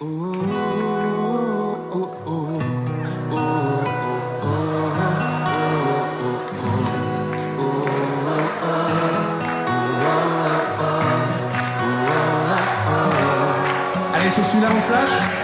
Allez, sur celui-là, on se lâche.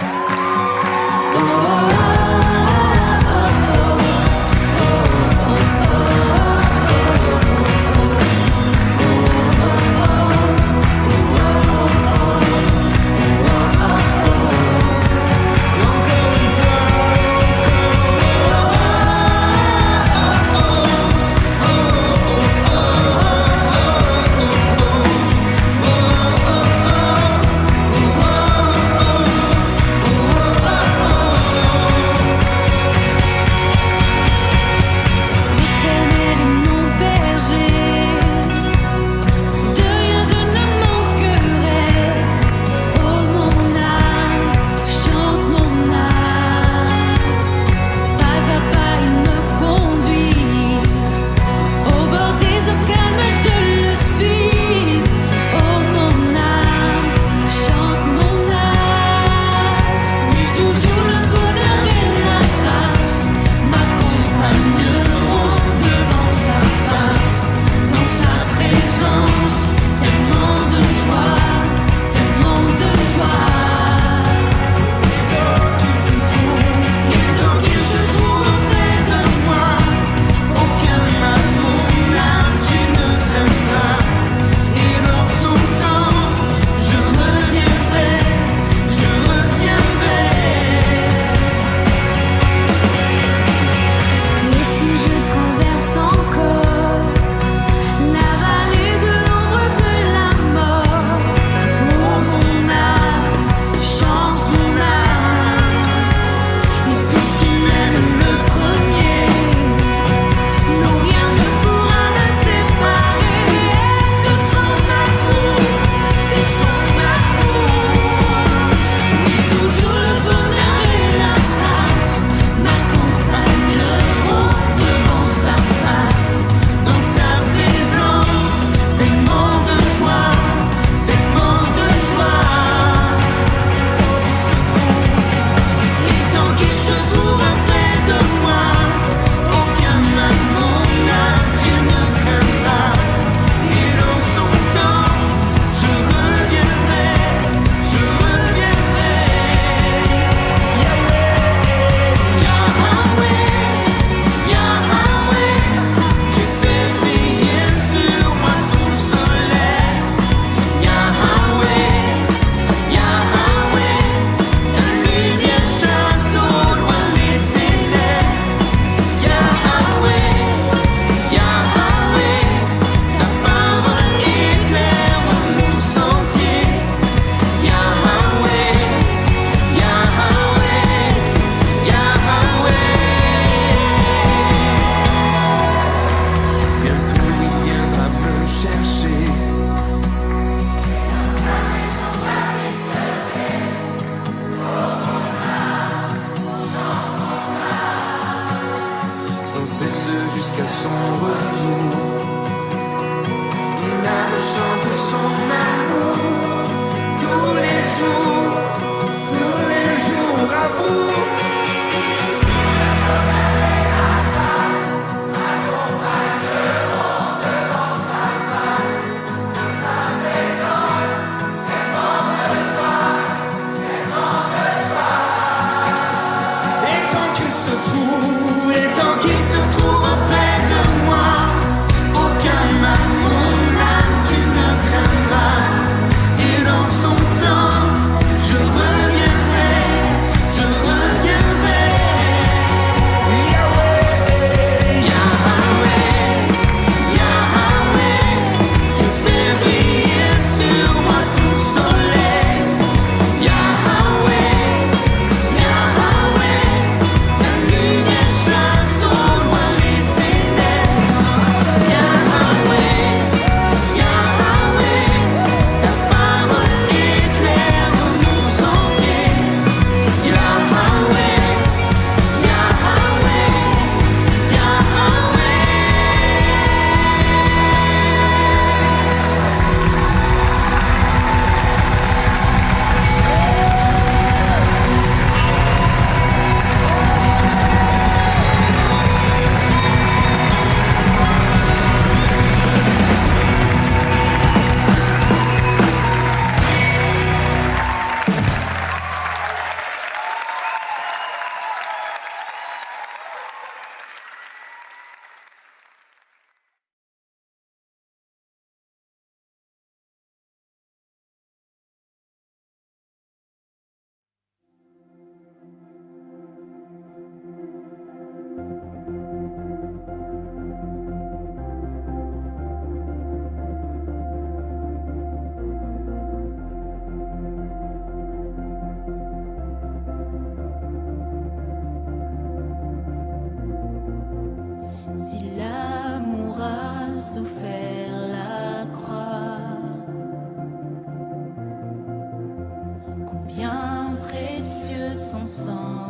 son sang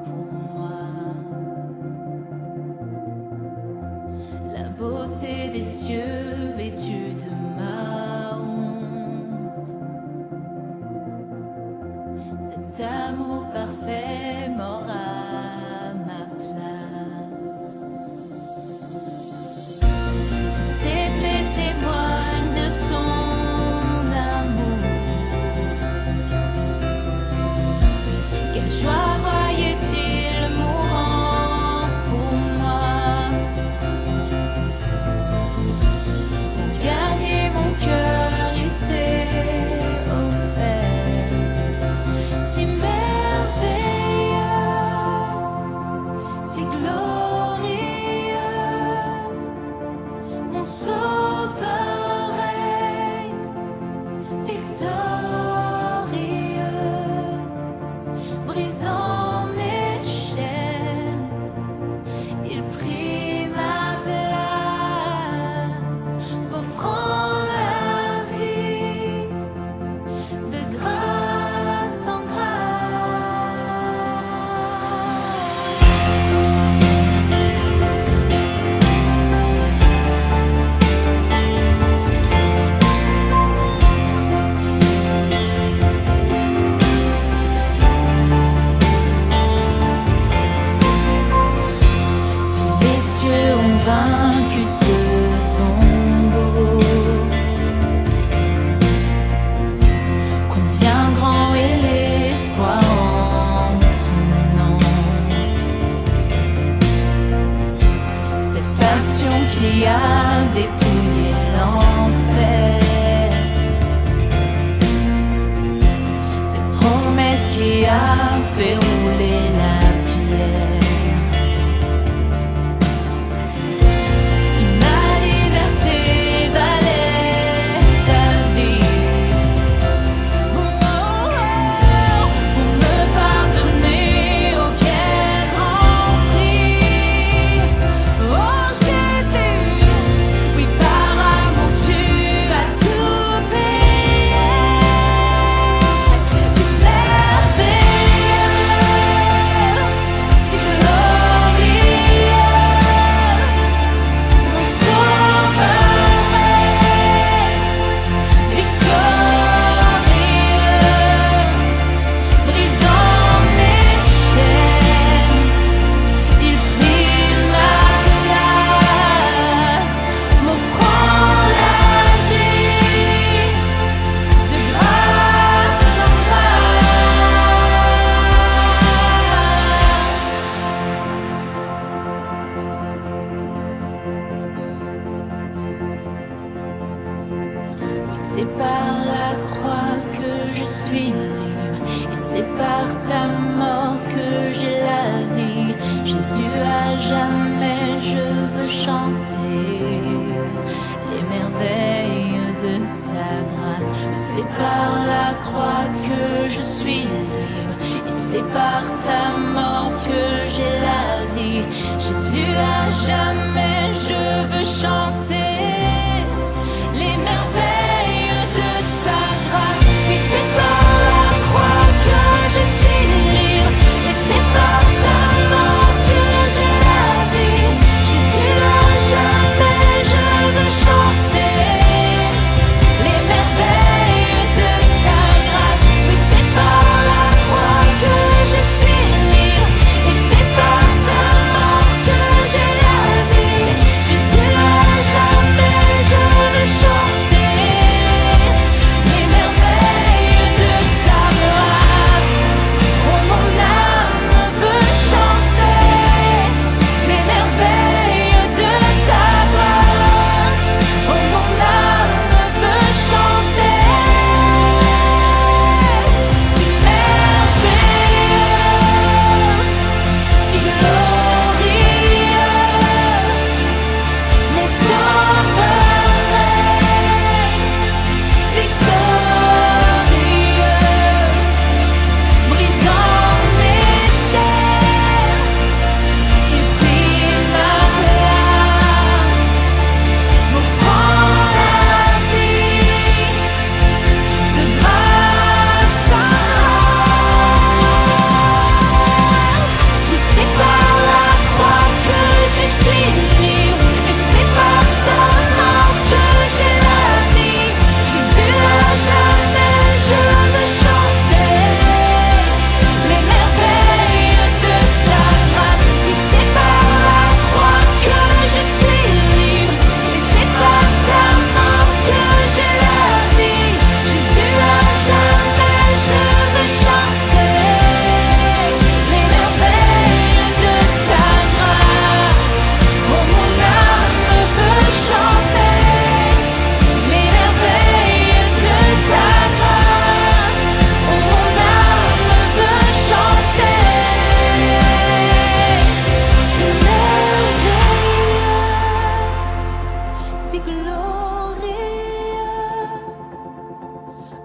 pour moi. La beauté des cieux vêtue de ma honte. Cet amour parfait mort à ma place. Ses plaies témoignent de son amour. Quelle joie voyait-il mourant pour moi. Pour gagner mon cœur, il s'est offert. Si merveilleux, si glorieux, mon sauveur règne victorieux, brisant mes chaînes, il prit ma place, m'offrant la vie de grâce en grâce. Si les cieux ont vaincu ce tombeau, combien grand est l'espoir en ton nom. Cette passion qui a dépouillé l'enfer, cette promesse qui a fait rouler la pierre. Si ma liberté valait ta vie, pour me pardonner, oh quel grand prix. Oh Jésus, oui par amour tu as tout payé. Si merveilleux, si glorieux, mon sauveur est victorieux, brisant mes chaînes, il prit ma place, m'offrant la vie de grâce en grâce. C'est par la croix que je suis libre, et c'est par ta mort que j'ai la vie. Jésus, à jamais je veux chanter les merveilles de ta grâce. C'est par la croix que je suis libre, et c'est par ta mort que j'ai la vie. Jésus, à jamais je veux chanter les merveilles de ta grâce. Oui, c'est par la croix que je suis libre, et c'est par ta mort que j'ai la vie. Jésus, à jamais je veux chanter les merveilles de ta grâce. Oui, c'est par la croix que je suis libre, et c'est par ta mort que j'ai la vie. Jésus, à jamais si glorieux,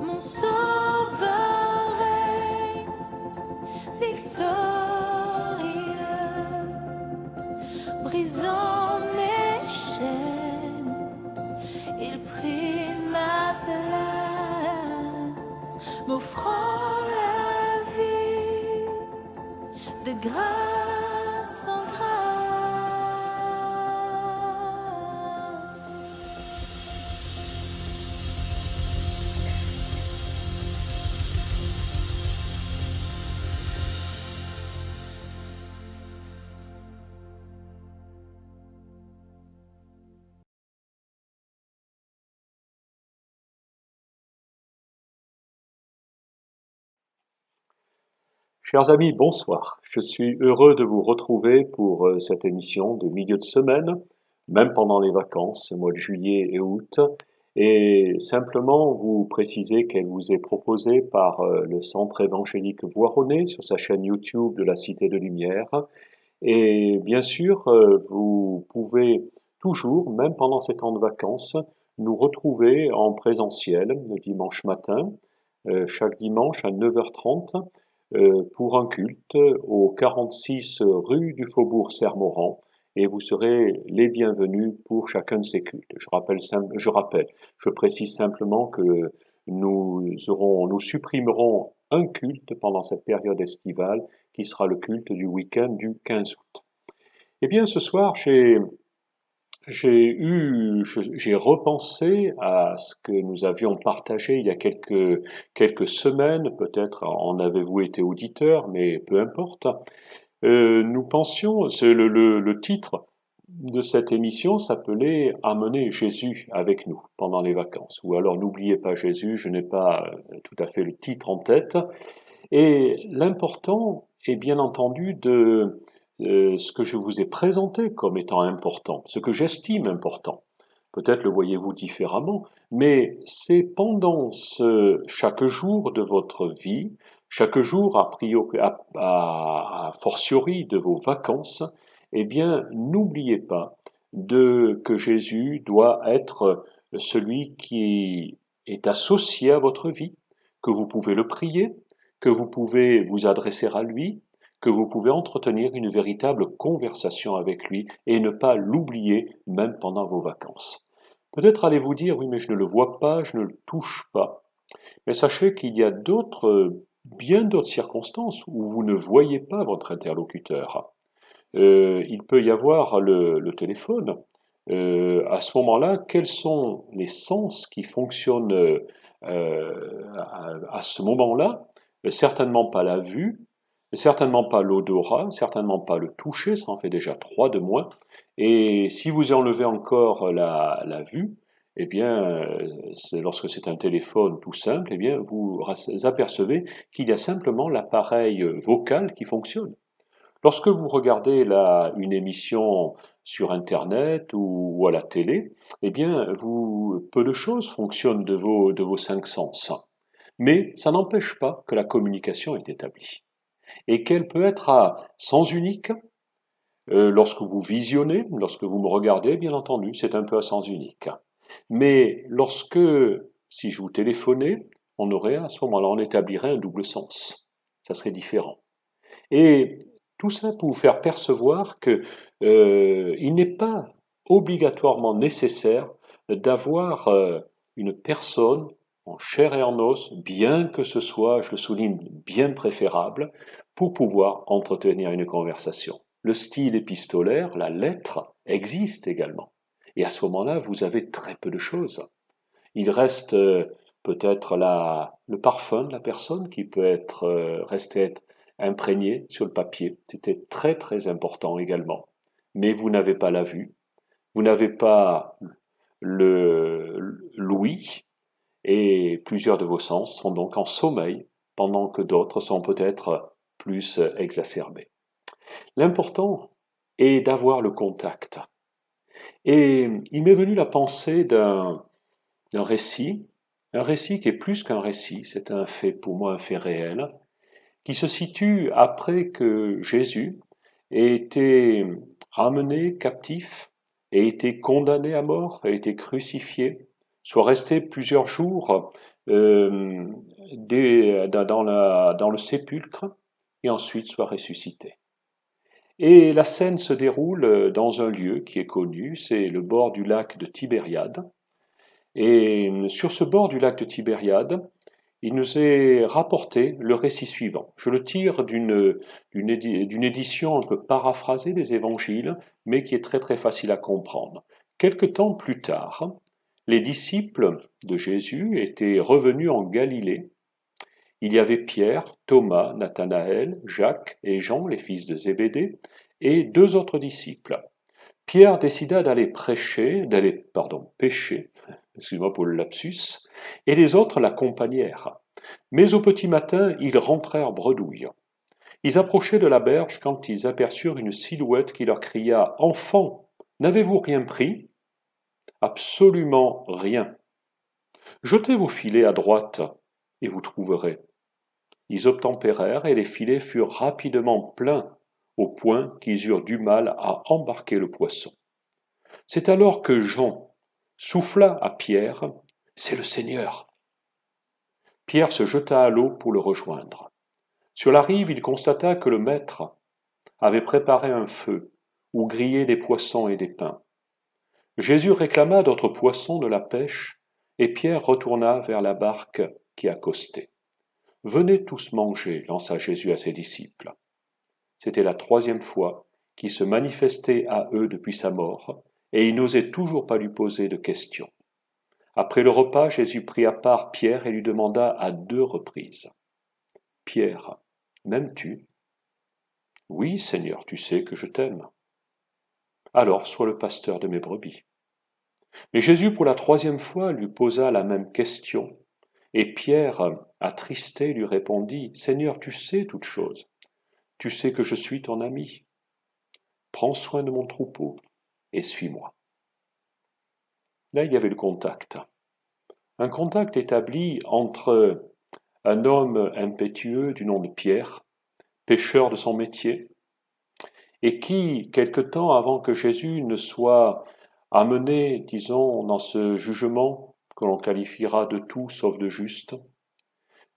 mon sauveur règne victorieux, brisant mes chaînes, il prit ma place, m'offrant la vie de grâce en grâce. Chers amis, bonsoir. Je suis heureux de vous retrouver pour cette émission de milieu de semaine, même pendant les vacances, mois de juillet et août, et simplement vous préciser qu'elle vous est proposée par le Centre évangélique Voironnais sur sa chaîne YouTube de la Cité de Lumière. Et bien sûr, vous pouvez toujours, même pendant ces temps de vacances, nous retrouver en présentiel le dimanche matin, chaque dimanche à 9h30, pour un culte au 46 rue du Faubourg Sermoran, et vous serez les bienvenus pour chacun de ces cultes. Je précise simplement que nous supprimerons un culte pendant cette période estivale, qui sera le culte du week-end du 15 août. Eh bien, ce soir, j'ai repensé à ce que nous avions partagé il y a quelques semaines, peut-être en avez-vous été auditeur, mais peu importe. Nous pensions, le titre de cette émission s'appelait « Amener Jésus avec nous pendant les vacances » ou alors « N'oubliez pas Jésus », je n'ai pas tout à fait le titre en tête. Et l'important est bien entendu de ce que je vous ai présenté comme étant important, ce que j'estime important. Peut-être le voyez-vous différemment, mais c'est pendant chaque jour de votre vie, chaque jour a fortiori de vos vacances, eh bien, n'oubliez pas que Jésus doit être celui qui est associé à votre vie, que vous pouvez le prier, que vous pouvez vous adresser à lui, que vous pouvez entretenir une véritable conversation avec lui et ne pas l'oublier même pendant vos vacances. Peut-être allez-vous dire, oui, mais je ne le vois pas, je ne le touche pas. Mais sachez qu'il y a bien d'autres circonstances où vous ne voyez pas votre interlocuteur. Il peut y avoir le téléphone. À ce moment-là, quels sont les sens qui fonctionnent à ce moment-là? Certainement pas la vue, certainement pas l'odorat, certainement pas le toucher, ça en fait déjà 3 de moins. Et si vous enlevez encore la vue, eh bien, lorsque c'est un téléphone tout simple, eh bien, vous apercevez qu'il y a simplement l'appareil vocal qui fonctionne. Lorsque vous regardez une émission sur Internet ou à la télé, eh bien, peu de choses fonctionnent de vos 5 sens. Mais ça n'empêche pas que la communication est établie. Et qu'elle peut être à sens unique. Lorsque vous visionnez, lorsque vous me regardez, bien entendu, c'est un peu à sens unique. Mais si je vous téléphonais, à ce moment-là, on établirait un double sens. Ça serait différent. Et tout ça pour vous faire percevoir que il n'est pas obligatoirement nécessaire d'avoir une personne en chair et en os, bien que ce soit, je le souligne, bien préférable, pour pouvoir entretenir une conversation. Le style épistolaire, la lettre, existe également. Et à ce moment-là, vous avez très peu de choses. Il reste peut-être le parfum de la personne qui peut rester imprégné sur le papier. C'était très très important également. Mais vous n'avez pas la vue, vous n'avez pas l'ouïe, et plusieurs de vos sens sont donc en sommeil, pendant que d'autres sont peut-être plus exacerbés. L'important est d'avoir le contact. Et il m'est venu la pensée d'un récit qui est plus qu'un récit, c'est un fait, pour moi un fait réel, qui se situe après que Jésus ait été amené captif ait été condamné à mort, ait été crucifié, soit resté plusieurs jours dans le sépulcre et ensuite soit ressuscité. Et la scène se déroule dans un lieu qui est connu, c'est le bord du lac de Tibériade. Et sur ce bord du lac de Tibériade, il nous est rapporté le récit suivant. Je le tire d'une édition un peu paraphrasée des évangiles, mais qui est très très facile à comprendre. Quelque temps plus tard, les disciples de Jésus étaient revenus en Galilée. Il y avait Pierre, Thomas, Nathanaël, Jacques et Jean, les fils de Zébédée, et deux autres disciples. Pierre décida pêcher, excuse-moi pour le lapsus, et les autres l'accompagnèrent. Mais au petit matin, ils rentrèrent bredouilles. Ils approchaient de la berge quand ils aperçurent une silhouette qui leur cria « Enfants, n'avez-vous rien pris ?» « Absolument rien. Jetez vos filets à droite, et vous trouverez. » Ils obtempérèrent, et les filets furent rapidement pleins, au point qu'ils eurent du mal à embarquer le poisson. C'est alors que Jean souffla à Pierre « C'est le Seigneur !» Pierre se jeta à l'eau pour le rejoindre. Sur la rive, il constata que le maître avait préparé un feu où grillaient des poissons et des pains. Jésus réclama d'autres poissons de la pêche, et Pierre retourna vers la barque qui accostait. « Venez tous manger, lança Jésus à ses disciples. » C'était la troisième fois qu'il se manifestait à eux depuis sa mort, et ils n'osaient toujours pas lui poser de questions. Après le repas, Jésus prit à part Pierre et lui demanda à 2 reprises. « Pierre, m'aimes-tu » ? « Oui, Seigneur, tu sais que je t'aime. » « Alors sois le pasteur de mes brebis. » Mais Jésus, pour la troisième fois, lui posa la même question, et Pierre, attristé, lui répondit « Seigneur, tu sais toutes choses. Tu sais que je suis ton ami. Prends soin de mon troupeau et suis-moi. » Là, il y avait le contact. Un contact établi entre un homme impétueux du nom de Pierre, pêcheur de son métier, et qui, quelque temps avant que Jésus ne soit amené, disons, dans ce jugement que l'on qualifiera de tout sauf de juste,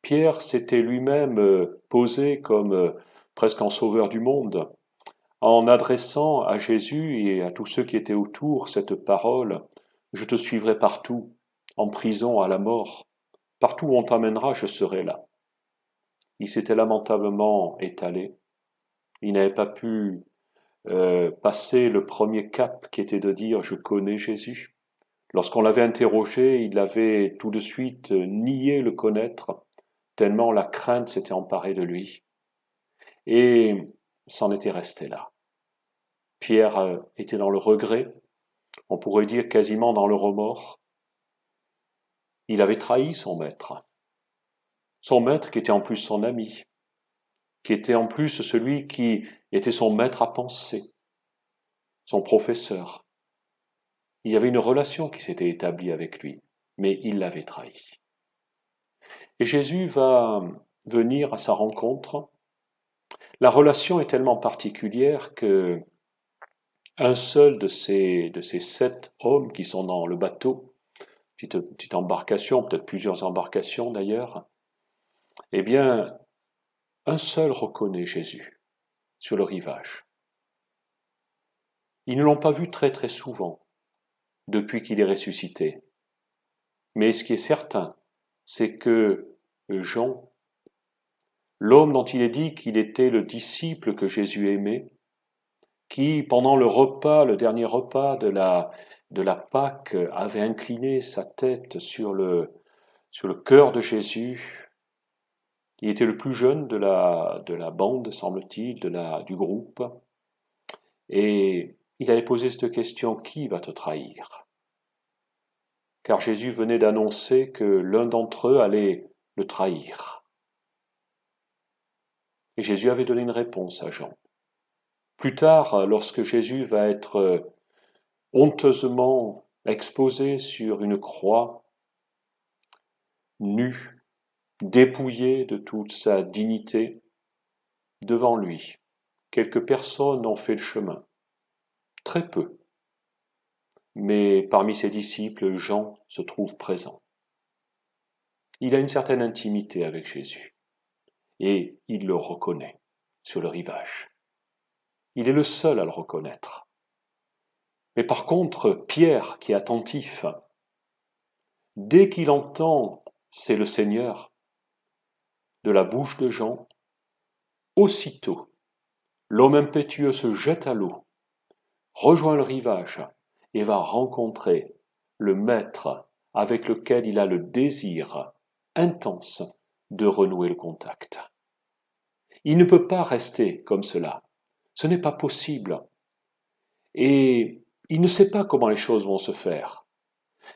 Pierre s'était lui-même posé comme presque en sauveur du monde, en adressant à Jésus et à tous ceux qui étaient autour cette parole « Je te suivrai partout, en prison, à la mort. Partout où on t'amènera, je serai là. » Il s'était lamentablement étalé. Il n'avait pas pu passer le premier cap qui était de dire « Je connais Jésus ». Lorsqu'on l'avait interrogé, il avait tout de suite nié le connaître, tellement la crainte s'était emparée de lui. Et s'en était resté là. Pierre était dans le regret, on pourrait dire quasiment dans le remords. Il avait trahi son maître qui était en plus son ami, qui était en plus celui qui était son maître à penser, son professeur. Il y avait une relation qui s'était établie avec lui, mais il l'avait trahi. Et Jésus va venir à sa rencontre. La relation est tellement particulière que un seul de ces 7 hommes qui sont dans le bateau, petite embarcation, peut-être plusieurs embarcations d'ailleurs, eh bien, un seul reconnaît Jésus sur le rivage. Ils ne l'ont pas vu très très souvent depuis qu'il est ressuscité. Mais ce qui est certain, c'est que Jean, l'homme dont il est dit qu'il était le disciple que Jésus aimait, qui, pendant le dernier repas de la Pâque, avait incliné sa tête sur le cœur de Jésus. Il était le plus jeune de la bande, semble-t-il, du groupe. Et il avait posé cette question, qui va te trahir ? Car Jésus venait d'annoncer que l'un d'entre eux allait le trahir. Et Jésus avait donné une réponse à Jean. Plus tard, lorsque Jésus va être honteusement exposé sur une croix, nu, dépouillé de toute sa dignité, devant lui, quelques personnes ont fait le chemin, très peu, mais parmi ses disciples, Jean se trouve présent. Il a une certaine intimité avec Jésus, et il le reconnaît sur le rivage. Il est le seul à le reconnaître. Mais par contre, Pierre, qui est attentif, dès qu'il entend « c'est le Seigneur » de la bouche de Jean, aussitôt, l'homme impétueux se jette à l'eau, rejoint le rivage et va rencontrer le Maître avec lequel il a le désir intense de renouer le contact. Il ne peut pas rester comme cela. Ce n'est pas possible. Et il ne sait pas comment les choses vont se faire.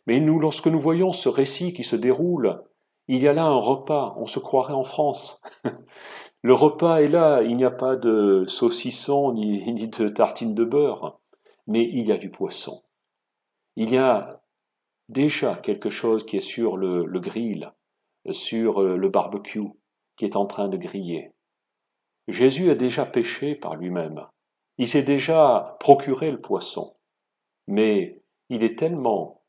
Mais nous, lorsque nous voyons ce récit qui se déroule, il y a là un repas, on se croirait en France. Le repas est là, il n'y a pas de saucisson ni de tartine de beurre, mais il y a du poisson. Il y a déjà quelque chose qui est sur le grill, sur le barbecue, qui est en train de griller. Jésus a déjà pêché par lui-même. Il s'est déjà procuré le poisson. Mais il est tellement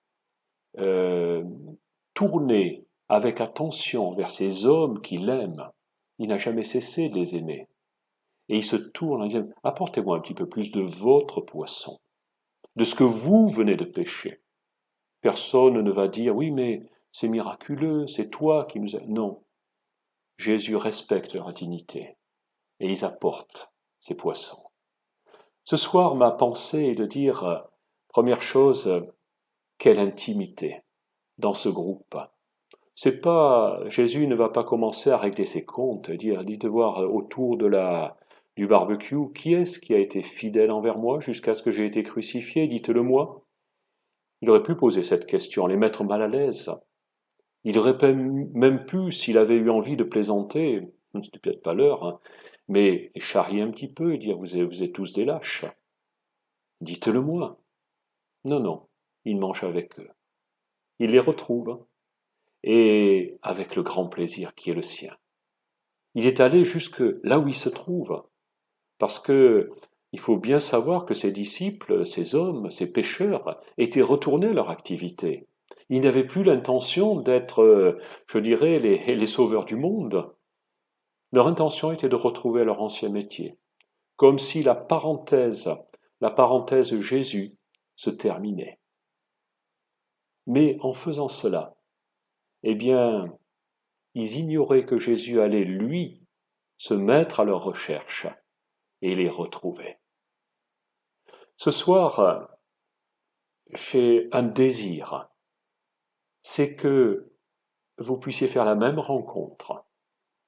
tourné avec attention vers ces hommes qu'il aime, il n'a jamais cessé de les aimer. Et il se tourne en disant, apportez-moi un petit peu plus de votre poisson, de ce que vous venez de pêcher. Personne ne va dire, oui, mais c'est miraculeux, c'est toi qui nous... Non. Jésus respecte leur dignité et ils apportent ces poissons. Ce soir, ma pensée est de dire, première chose, quelle intimité dans ce groupe. C'est pas, Jésus ne va pas commencer à régler ses comptes, dire, dites voir autour du barbecue, qui est-ce qui a été fidèle envers moi jusqu'à ce que j'ai été crucifié, dites-le moi. Il aurait pu poser cette question, les mettre mal à l'aise. Il aurait même pu, s'il avait eu envie de plaisanter, c'était peut-être pas l'heure, hein, mais charrier un petit peu et dire, vous êtes tous des lâches. Dites-le moi. Non, non, il mange avec eux. Il les retrouve, et avec le grand plaisir qui est le sien. Il est allé jusque là où il se trouve, parce que il faut bien savoir que ces disciples, ces hommes, ces pécheurs, étaient retournés à leur activité. Ils n'avaient plus l'intention d'être, je dirais, les sauveurs du monde. Leur intention était de retrouver leur ancien métier, comme si la parenthèse Jésus se terminait. Mais en faisant cela, eh bien, ils ignoraient que Jésus allait, lui, se mettre à leur recherche et les retrouver. Ce soir, j'ai un désir, c'est que vous puissiez faire la même rencontre.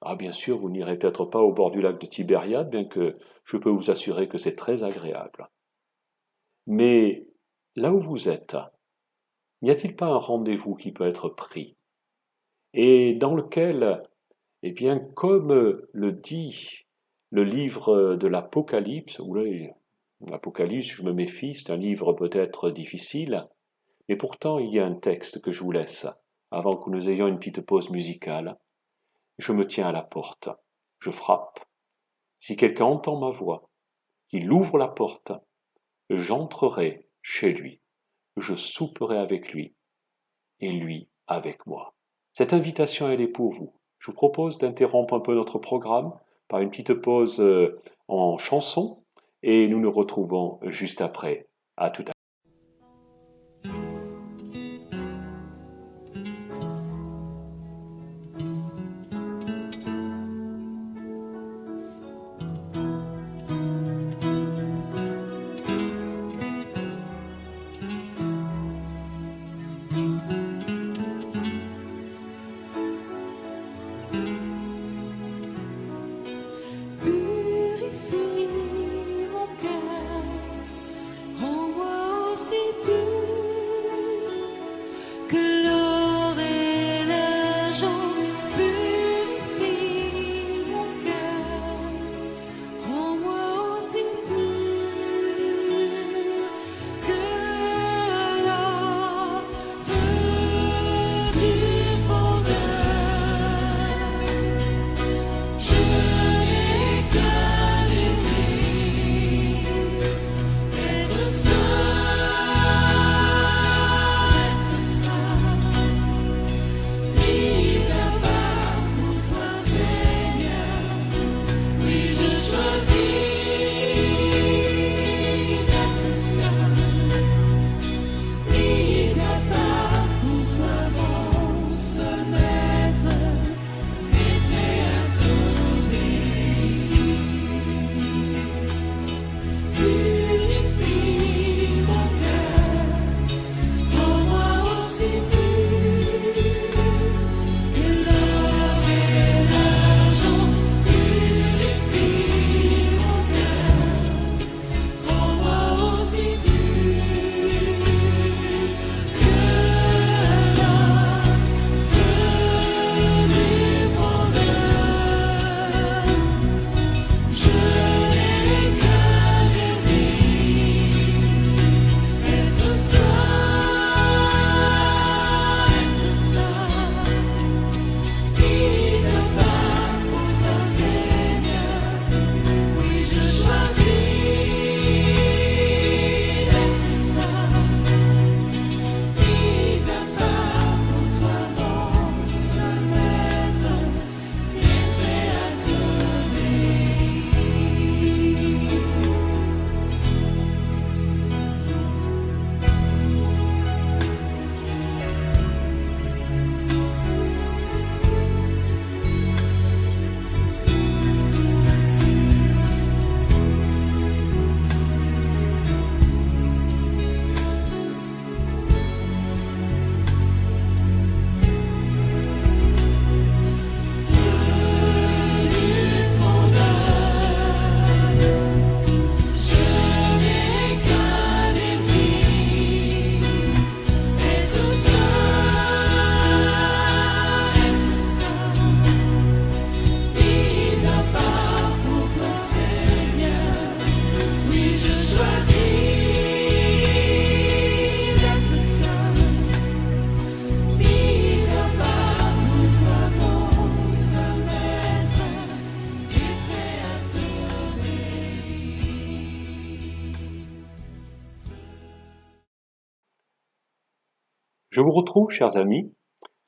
Ah, bien sûr, vous n'irez peut-être pas au bord du lac de Tibériade, bien que je peux vous assurer que c'est très agréable. Mais là où vous êtes, n'y a-t-il pas un rendez-vous qui peut être pris et dans lequel, eh bien, comme le dit le livre de l'Apocalypse, où l'Apocalypse, je me méfie, c'est un livre peut-être difficile, mais pourtant il y a un texte que je vous laisse, avant que nous ayons une petite pause musicale. Je me tiens à la porte, je frappe. Si quelqu'un entend ma voix, qu'il ouvre la porte, j'entrerai chez lui, je souperai avec lui, et lui avec moi. Cette invitation, elle est pour vous. Je vous propose d'interrompre un peu notre programme par une petite pause en chanson, et nous nous retrouvons juste après. À tout à l'heure. Purifie mon cœur, rends-moi Je vous retrouve, chers amis,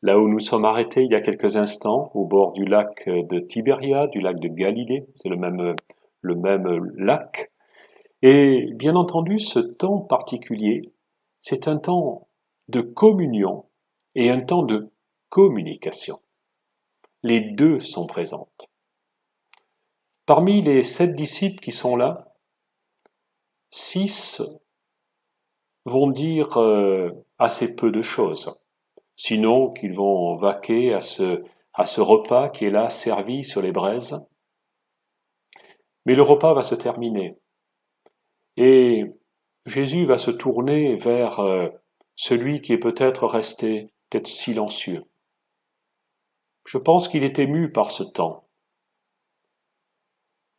là où nous sommes arrêtés il y a quelques instants, au bord du lac de Tibériade, du lac de Galilée, c'est le même lac. Et bien entendu, ce temps particulier, c'est un temps de communion et un temps de communication. Les deux sont présentes. Parmi les 7 disciples qui sont là, 6 vont dire assez peu de choses, sinon qu'ils vont vaquer à ce repas qui est là servi sur les braises. Mais le repas va se terminer et Jésus va se tourner vers celui qui est peut-être resté, peut-être silencieux. Je pense qu'il est ému par ce temps.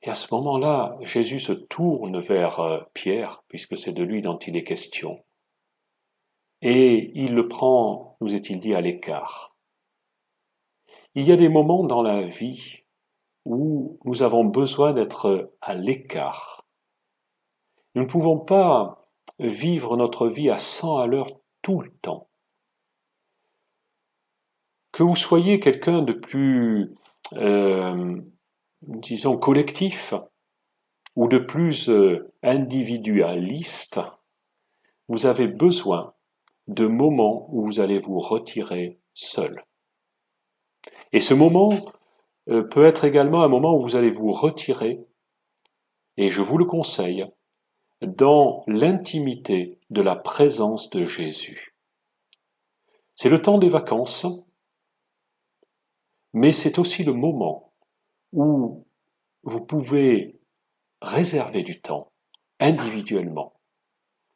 Et à ce moment-là, Jésus se tourne vers Pierre, puisque c'est de lui dont il est question. Et il le prend, nous est-il dit, à l'écart. Il y a des moments dans la vie où nous avons besoin d'être à l'écart. Nous ne pouvons pas vivre notre vie à 100 à l'heure tout le temps. Que vous soyez quelqu'un de plus, disons, collectif ou de plus individualiste, vous avez besoin de moments où vous allez vous retirer seul. Et ce moment peut être également un moment où vous allez vous retirer, et je vous le conseille, dans l'intimité de la présence de Jésus. C'est le temps des vacances, mais c'est aussi le moment où vous pouvez réserver du temps individuellement.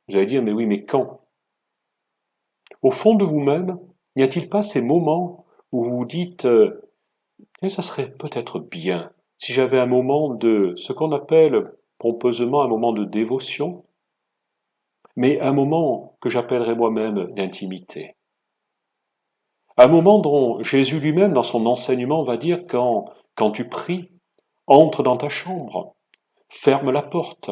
Vous allez dire, mais oui, mais quand ? Au fond de vous-même, n'y a-t-il pas ces moments où vous vous dites ça serait peut-être bien si j'avais un moment de ce qu'on appelle pompeusement un moment de dévotion, mais un moment que j'appellerais moi-même d'intimité. Un moment dont Jésus lui-même, dans son enseignement, va dire quand tu pries, entre dans ta chambre, ferme la porte,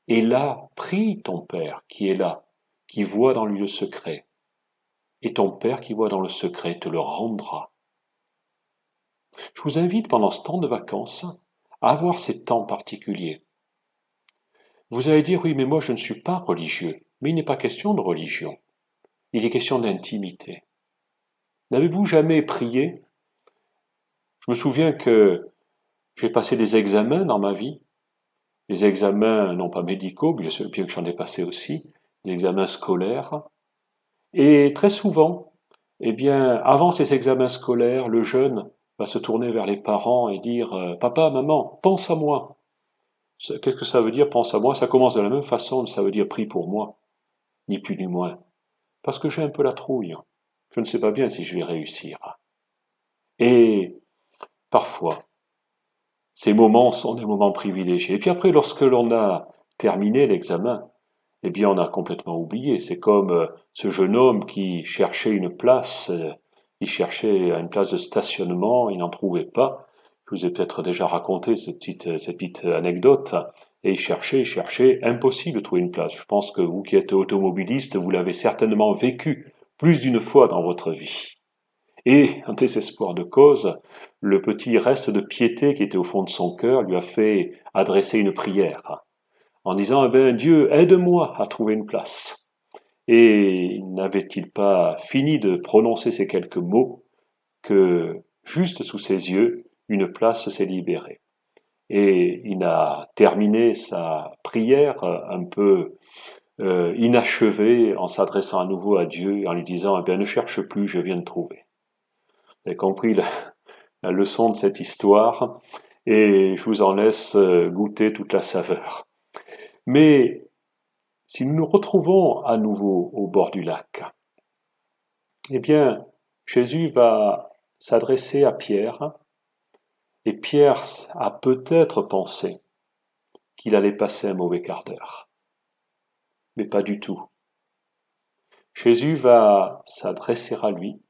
et là, prie ton Père qui est là, qui voit dans lui le secret. Et ton Père qui voit dans le secret te le rendra. Je vous invite pendant ce temps de vacances à avoir ces temps particuliers. Vous allez dire, oui, mais moi je ne suis pas religieux. Mais il n'est pas question de religion. Il est question d'intimité. N'avez-vous jamais prié ? Je me souviens que j'ai passé des examens dans ma vie. Des examens, non pas médicaux, bien que j'en ai passé aussi, des examens scolaires. Et très souvent, eh bien, avant ces examens scolaires, le jeune va se tourner vers les parents et dire « Papa, maman, pense à moi ». Qu'est-ce que ça veut dire « pense à moi » ? Ça commence de la même façon, ça veut dire « prie pour moi », ni plus ni moins. Parce que j'ai un peu la trouille. Je ne sais pas bien si je vais réussir. Et parfois, ces moments sont des moments privilégiés. Et puis après, lorsque l'on a terminé l'examen, eh bien, on a complètement oublié. C'est comme ce jeune homme qui cherchait une place, il cherchait une place de stationnement, il n'en trouvait pas. Je vous ai peut-être déjà raconté cette petite anecdote. Et il cherchait, impossible de trouver une place. Je pense que vous qui êtes automobiliste, vous l'avez certainement vécu plus d'une fois dans votre vie. Et, en désespoir de cause, le petit reste de piété qui était au fond de son cœur lui a fait adresser une prière, en disant, eh bien, Dieu, aide-moi à trouver une place. Et n'avait-il pas fini de prononcer ces quelques mots que, juste sous ses yeux, une place s'est libérée. Et il a terminé sa prière un peu inachevée en s'adressant à nouveau à Dieu, en lui disant, eh bien, ne cherche plus, je viens de trouver. Vous avez compris la leçon de cette histoire, et je vous en laisse goûter toute la saveur. Mais si nous nous retrouvons à nouveau au bord du lac, eh bien, Jésus va s'adresser à Pierre, et Pierre a peut-être pensé qu'il allait passer un mauvais quart d'heure. Mais pas du tout. Jésus va s'adresser à lui,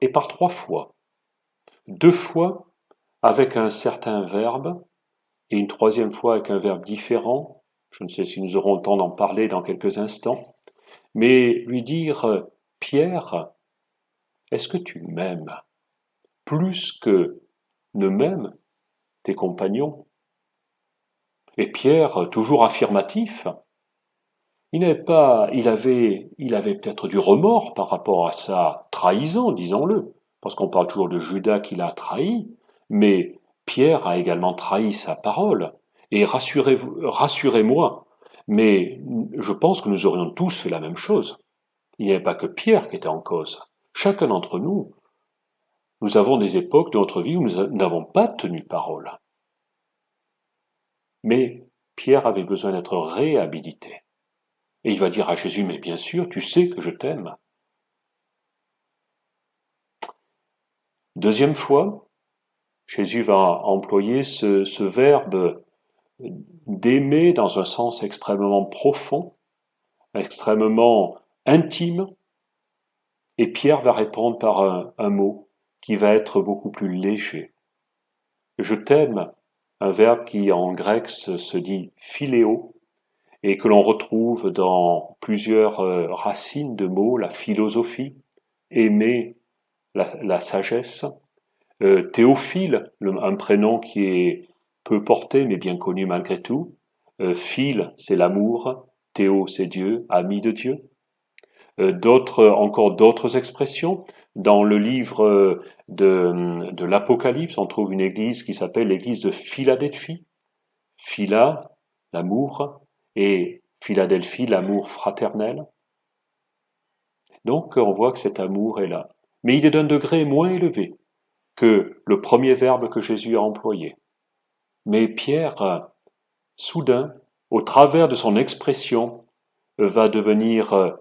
et par 3 fois, 2 fois avec un certain verbe, et une 3e fois avec un verbe différent, je ne sais si nous aurons le temps d'en parler dans quelques instants, mais lui dire Pierre, est-ce que tu m'aimes plus que ne m'aiment tes compagnons? Et Pierre, toujours affirmatif, il avait peut-être du remords par rapport à sa trahison, disons-le, parce qu'on parle toujours de Judas qui l'a trahi, mais Pierre a également trahi sa parole. Et rassurez-moi, mais je pense que nous aurions tous fait la même chose. Il n'y avait pas que Pierre qui était en cause. Chacun d'entre nous, nous avons des époques de notre vie où nous n'avons pas tenu parole. Mais Pierre avait besoin d'être réhabilité. Et il va dire à Jésus, mais bien sûr, tu sais que je t'aime. Deuxième fois, Jésus va employer ce verbe d'aimer dans un sens extrêmement profond, extrêmement intime, et Pierre va répondre par un mot qui va être beaucoup plus léger. Je t'aime, un verbe qui en grec se dit philéo, et que l'on retrouve dans plusieurs racines de mots, la philosophie, aimer, la sagesse, Théophile, un prénom qui est peu porté mais bien connu malgré tout, Phile, c'est l'amour, Théo, c'est Dieu, ami de Dieu. Encore d'autres expressions. Dans le livre de l'Apocalypse, on trouve une église qui s'appelle l'église de Philadelphie. Phila, l'amour, et Philadelphie, l'amour fraternel. Donc on voit que cet amour est là. Mais il est d'un degré moins élevé que le premier verbe que Jésus a employé. Mais Pierre, soudain, au travers de son expression, va devenir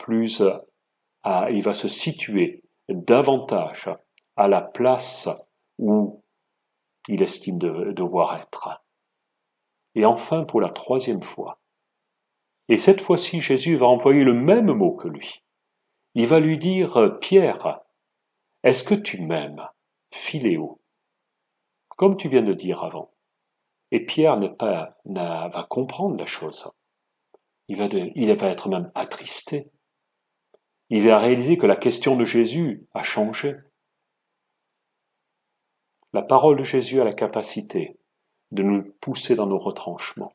il va se situer davantage à la place où il estime devoir être. Et enfin, pour la troisième fois, et cette fois-ci, Jésus va employer le même mot que lui. Il va lui dire, Pierre, est-ce que tu m'aimes? Philéo. Comme tu viens de dire avant. Et Pierre va comprendre la chose. Il va être même attristé. Il va réaliser que la question de Jésus a changé. La parole de Jésus a la capacité de nous pousser dans nos retranchements.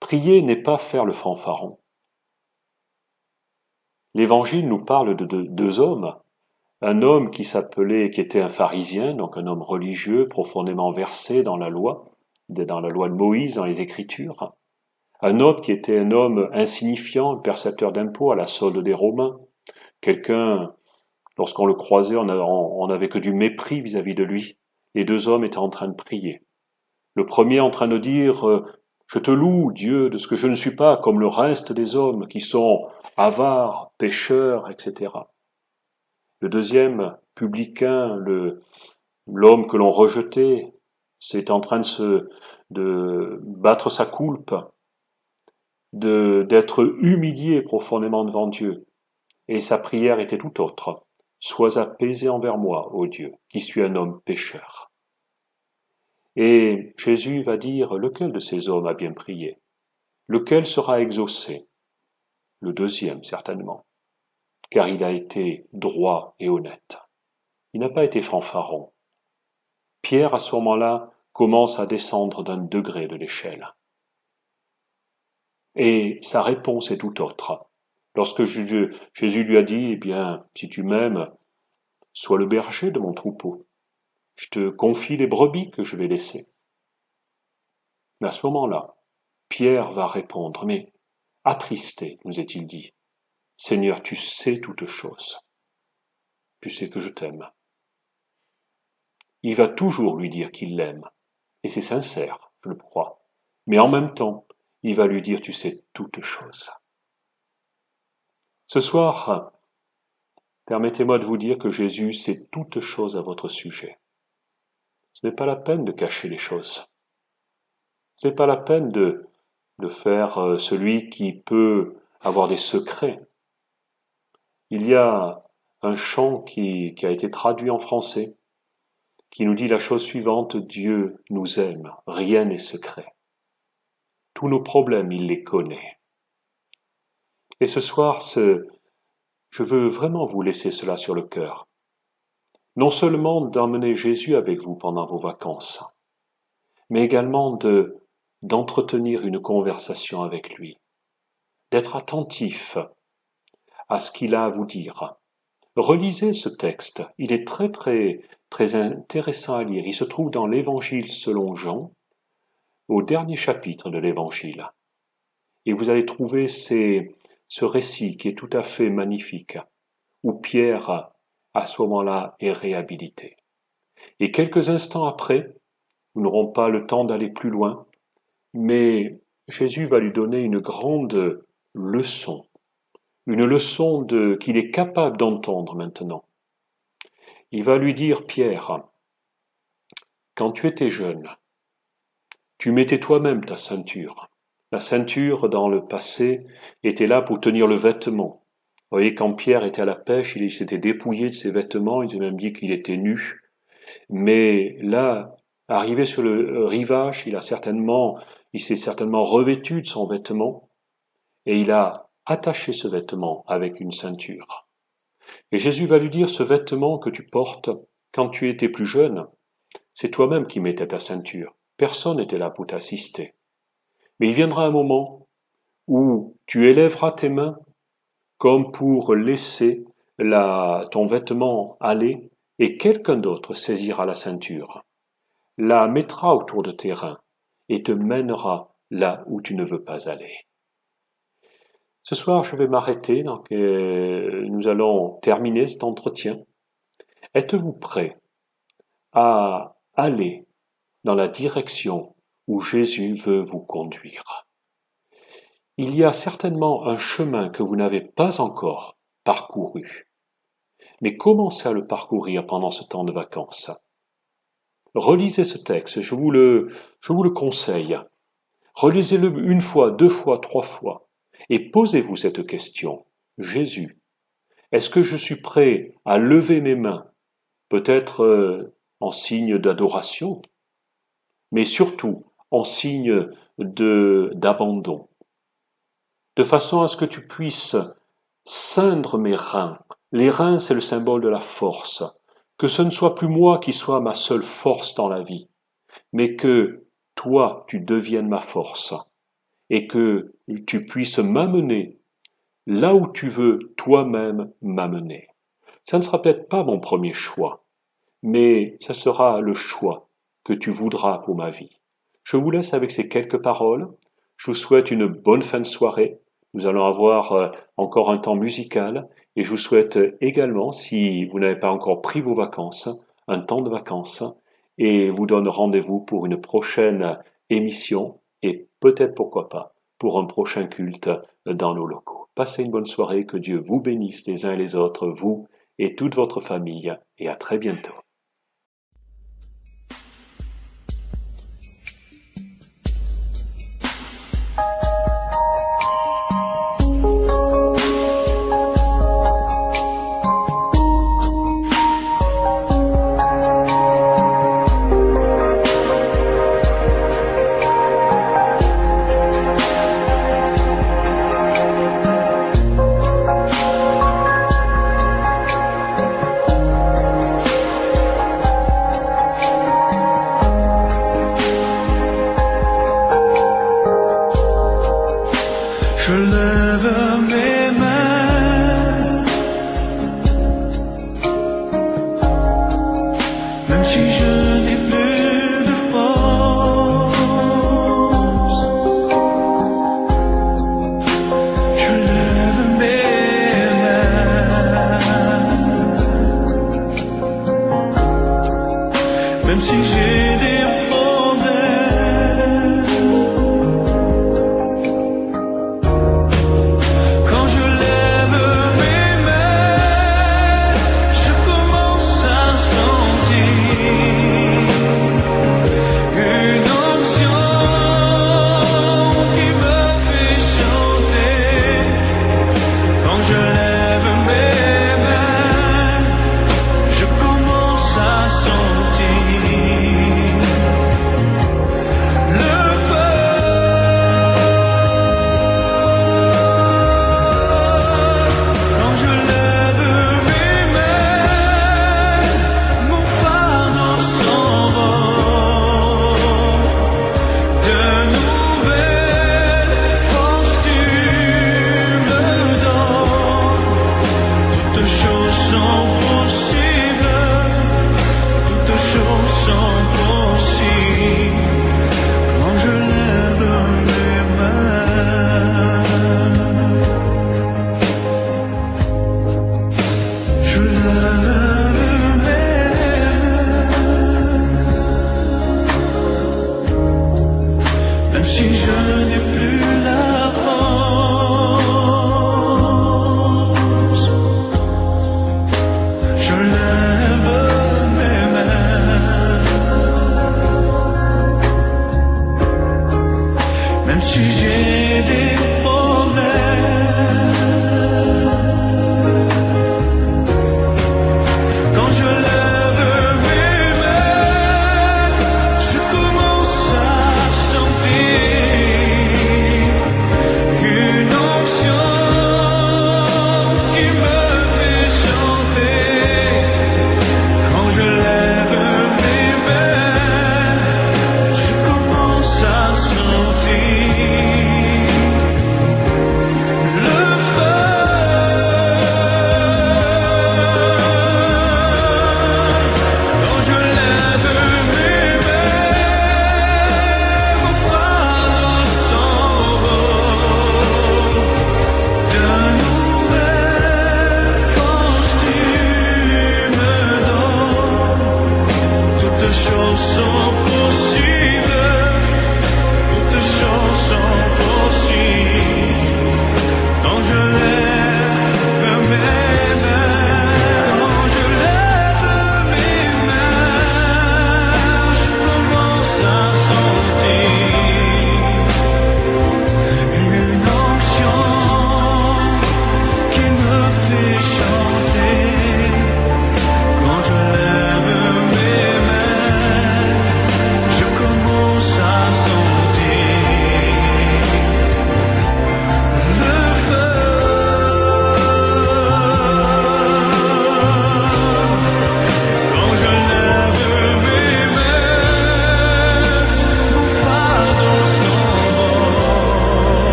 Prier n'est pas faire le fanfaron. L'Évangile nous parle de deux hommes. Un homme qui était un pharisien, donc un homme religieux, profondément versé dans la loi de Moïse, dans les Écritures. Un autre qui était un homme insignifiant, un percepteur d'impôts à la solde des Romains. Quelqu'un, lorsqu'on le croisait, on n'avait que du mépris vis-à-vis de lui. Les deux hommes étaient en train de prier. Le premier en train de dire « Je te loue, Dieu, de ce que je ne suis pas comme le reste des hommes qui sont avares, pécheurs, etc. » Le deuxième, publicain, l'homme que l'on rejetait, c'est en train de battre sa coulpe, d'être humilié profondément devant Dieu. Et sa prière était tout autre. Sois apaisé envers moi, ô Dieu, qui suis un homme pécheur. Et Jésus va dire, lequel de ces hommes a bien prié? Lequel sera exaucé? Le deuxième, certainement, car il a été droit et honnête. Il n'a pas été fanfaron. Pierre, à ce moment-là, commence à descendre d'un degré de l'échelle. Et sa réponse est tout autre. Lorsque Jésus lui a dit, eh bien, si tu m'aimes, sois le berger de mon troupeau. Je te confie les brebis que je vais laisser. Mais à ce moment-là, Pierre va répondre, mais attristé, nous est-il dit, Seigneur, tu sais toutes choses. Tu sais que je t'aime. Il va toujours lui dire qu'il l'aime. Et c'est sincère, je le crois. Mais en même temps, il va lui dire, tu sais toutes choses. Ce soir, permettez-moi de vous dire que Jésus sait toutes choses à votre sujet. Ce n'est pas la peine de cacher les choses. Ce n'est pas la peine de faire celui qui peut avoir des secrets. Il y a un chant qui a été traduit en français, qui nous dit la chose suivante, Dieu nous aime, rien n'est secret. Tous nos problèmes, il les connaît. Et ce soir, je veux vraiment vous laisser cela sur le cœur. Non seulement d'emmener Jésus avec vous pendant vos vacances, mais également d'entretenir une conversation avec lui, d'être attentif à ce qu'il a à vous dire. Relisez ce texte, il est très très très intéressant à lire. Il se trouve dans l'Évangile selon Jean, au dernier chapitre de l'Évangile. Et vous allez trouver ce récit qui est tout à fait magnifique, où Pierre, à ce moment-là, est réhabilité. Et quelques instants après, nous n'aurons pas le temps d'aller plus loin, mais Jésus va lui donner une grande leçon, une leçon qu'il est capable d'entendre maintenant. Il va lui dire, Pierre, quand tu étais jeune, tu mettais toi-même ta ceinture. La ceinture, dans le passé, était là pour tenir le vêtement. Vous voyez, quand Pierre était à la pêche, il s'était dépouillé de ses vêtements, il s'est même dit qu'il était nu. Mais là, arrivé sur le rivage, il s'est certainement revêtu de son vêtement, et il a attaché ce vêtement avec une ceinture. Et Jésus va lui dire, ce vêtement que tu portes, quand tu étais plus jeune, c'est toi-même qui mettais ta ceinture. Personne n'était là pour t'assister. Mais il viendra un moment où tu élèveras tes mains comme pour laisser ton vêtement aller, et quelqu'un d'autre saisira la ceinture, la mettra autour de tes reins et te mènera là où tu ne veux pas aller. Ce soir, je vais m'arrêter, donc nous allons terminer cet entretien. Êtes-vous prêts à aller dans la direction où Jésus veut vous conduire? Il y a certainement un chemin que vous n'avez pas encore parcouru, mais commencez à le parcourir pendant ce temps de vacances. Relisez ce texte, je vous le conseille. Relisez-le une fois, 2 fois, 3 fois, et posez-vous cette question. Jésus, est-ce que je suis prêt à lever mes mains, peut-être en signe d'adoration, mais surtout en signe d'abandon, de façon à ce que tu puisses ceindre mes reins. Les reins, c'est le symbole de la force. Que ce ne soit plus moi qui sois ma seule force dans la vie, mais que toi, tu deviennes ma force, et que tu puisses m'amener là où tu veux toi-même m'amener. Ça ne sera peut-être pas mon premier choix, mais ça sera le choix que tu voudras pour ma vie. Je vous laisse avec ces quelques paroles. Je vous souhaite une bonne fin de soirée. Nous allons avoir encore un temps musical et je vous souhaite également, si vous n'avez pas encore pris vos vacances, un temps de vacances et vous donne rendez-vous pour une prochaine émission et peut-être, pourquoi pas, pour un prochain culte dans nos locaux. Passez une bonne soirée, que Dieu vous bénisse les uns et les autres, vous et toute votre famille, et à très bientôt.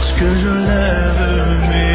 lorsque je lève mes